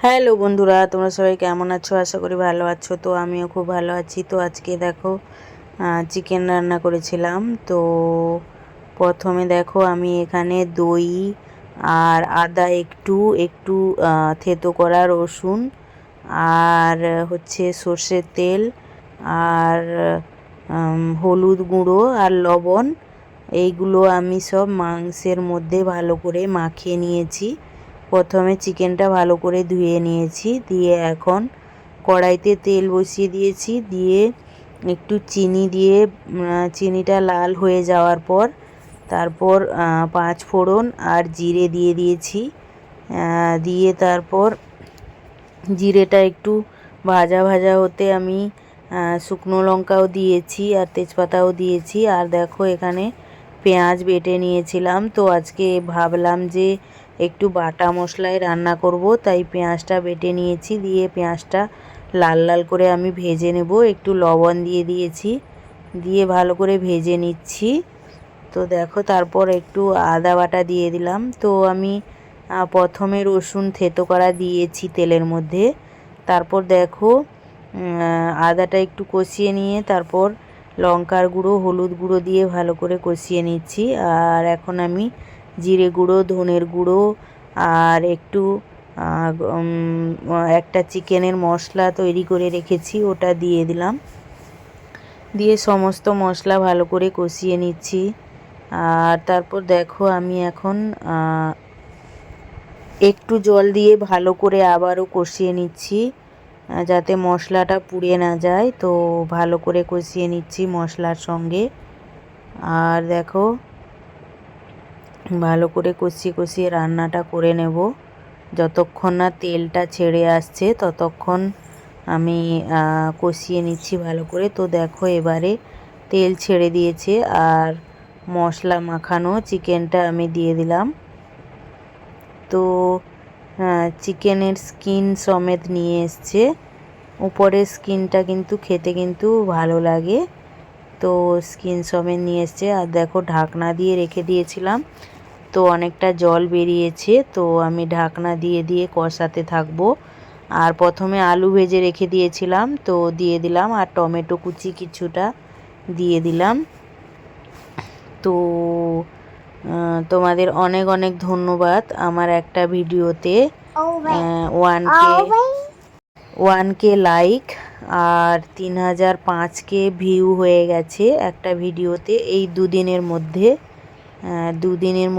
Hello বন্ধুরা, তোমরা সবাই কেমন আছো? আশা করি ভালো আছো। তো আমিও খুব ভালো আছি। তো আজকে দেখো চিকেন রান্না করেছিলাম। তো প্রথমে দেখো আমি এখানে দই আর আদা একটু একটু থেতো করা রসুন আর হচ্ছে সর্ষের তেল আর হলুদ গুঁড়ো আর লবণ, এইগুলো আমি সব মাংসের মধ্যে ভালো করে মাখিয়ে নিয়েছি। প্রথমে চিকেনটা ভালো করে ধুয়ে নিয়েছি, দিয়ে এখন কড়াইতে তেল বসিয়ে দিয়েছি, দিয়ে একটু চিনি দিয়ে চিনিটা লাল হয়ে যাওয়ার পর তারপর 5 ফোড়ন আর জিরে দিয়ে দিয়েছি। দিয়ে তারপর জিরেটা একটু ভাজা ভাজা হতে আমি শুকনো লঙ্কাও দিয়েছি আর তেজপাতাও দিয়েছি। আর দেখো এখানে পেঁয়াজ বেটে নিয়েছিলাম। তো আজকে ভাবলাম যে একটু বাটা মশলায় রান্না করব, তাই পেঁয়াজটা বেটে নিয়েছি, দিয়ে পেঁয়াজটা লাল লাল করে আমি ভেজে নেব। একটু লবণ দিয়ে দিয়েছি, দিয়ে ভালো করে ভেজে নিচ্ছি। তো দেখো তারপর একটু আদা বাটা দিয়ে দিলাম। তো আমি প্রথমে রসুন থেতো করা দিয়েছি তেলের মধ্যে। তারপর দেখো আদাটা একটু কষিয়ে নিয়ে তারপর লঙ্কার গুঁড়ো হলুদ গুঁড়ো দিয়ে ভালো করে কষিয়ে নিচ্ছি। আর এখন আমি জিরে গুঁড়ো ধনের গুঁড়ো আর একটু একটা চিকেনের মশলা তৈরি করে রেখেছি, ওটা দিয়ে দিলাম। দিয়ে সমস্ত মশলা ভালো করে কষিয়ে নিচ্ছি। আর তারপর দেখো আমি এখন একটু জল দিয়ে ভালো করে আবারও কষিয়ে নিচ্ছি, যাতে মশলাটা পুড়ে না যায়। তো ভালো করে কষিয়ে নিচ্ছি মশলার সঙ্গে। আর দেখো ভালো করে কষিয়ে কষিয়ে রান্নাটা করে নেব। যতক্ষণ না তেলটা ছেড়ে আসছে ততক্ষণ আমি কষিয়ে নিচ্ছি ভালো করে। তো দেখো এবারে তেল ছেড়ে দিয়েছে আর মশলা মাখানো চিকেনটা আমি দিয়ে দিলাম। তো চিকেনের স্কিন সমেত নিয়ে এসছে, উপরের স্কিনটা কিন্তু খেতে কিন্তু ভালো লাগে। তো স্কিন সমেত নিয়ে এসছে। আর দেখো ঢাকনা দিয়ে রেখে দিয়েছিলাম, তো অনেকটা জল বেরিয়েছে। তো আমি ঢাকনা দিয়ে দিয়ে কষাতে থাকবো। আর প্রথমে আলু ভেজে রেখে দিয়েছিলাম, তো দিয়ে দিলাম, আর টমেটো কুচি কিছুটা দিয়ে দিলাম। তো তোমাদের অনেক অনেক ধন্যবাদ আমার একটা ভিডিওতে 1K লাইক আর 3005 ভিউ হয়ে গেছে একটা ভিডিওতে। এই দুদিনের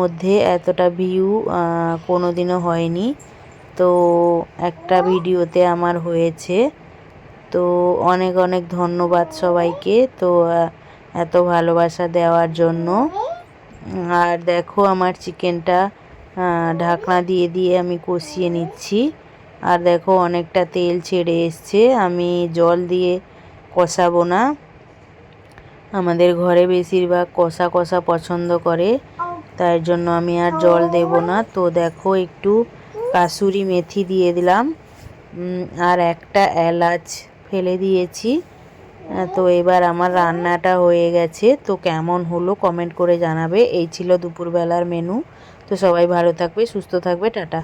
মধ্যে এতটা ভিউ কোনো দিনও হয়নি। তো একটা ভিডিওতে আমার হয়েছে। তো অনেক অনেক ধন্যবাদ সবাইকে, তো এত ভালোবাসা দেওয়ার জন্য। আর দেখো আমার চিকেনটা ঢাকনা দিয়ে দিয়ে আমি কষিয়ে নিচ্ছি। আর দেখো অনেকটা তেল ছেড়ে এসছে। আমি জল দিয়ে কষাবো না, আমাদের ঘরে বেশিরভাগ কষা কষা পছন্দ করে, তাই জন্য আমি আর জল দেব না। তো দেখো একটু কাসুরি মেথি দিয়ে দিলাম আর একটা এলাচ ফেলে দিয়েছি। তো এবার আমার রান্নাটা হয়ে গেছে। তো কেমন হলো কমেন্ট করে জানাবে। এই ছিল দুপুরবেলার মেনু। তো সবাই ভালো থাকবে, সুস্থ থাকবে, টাটা।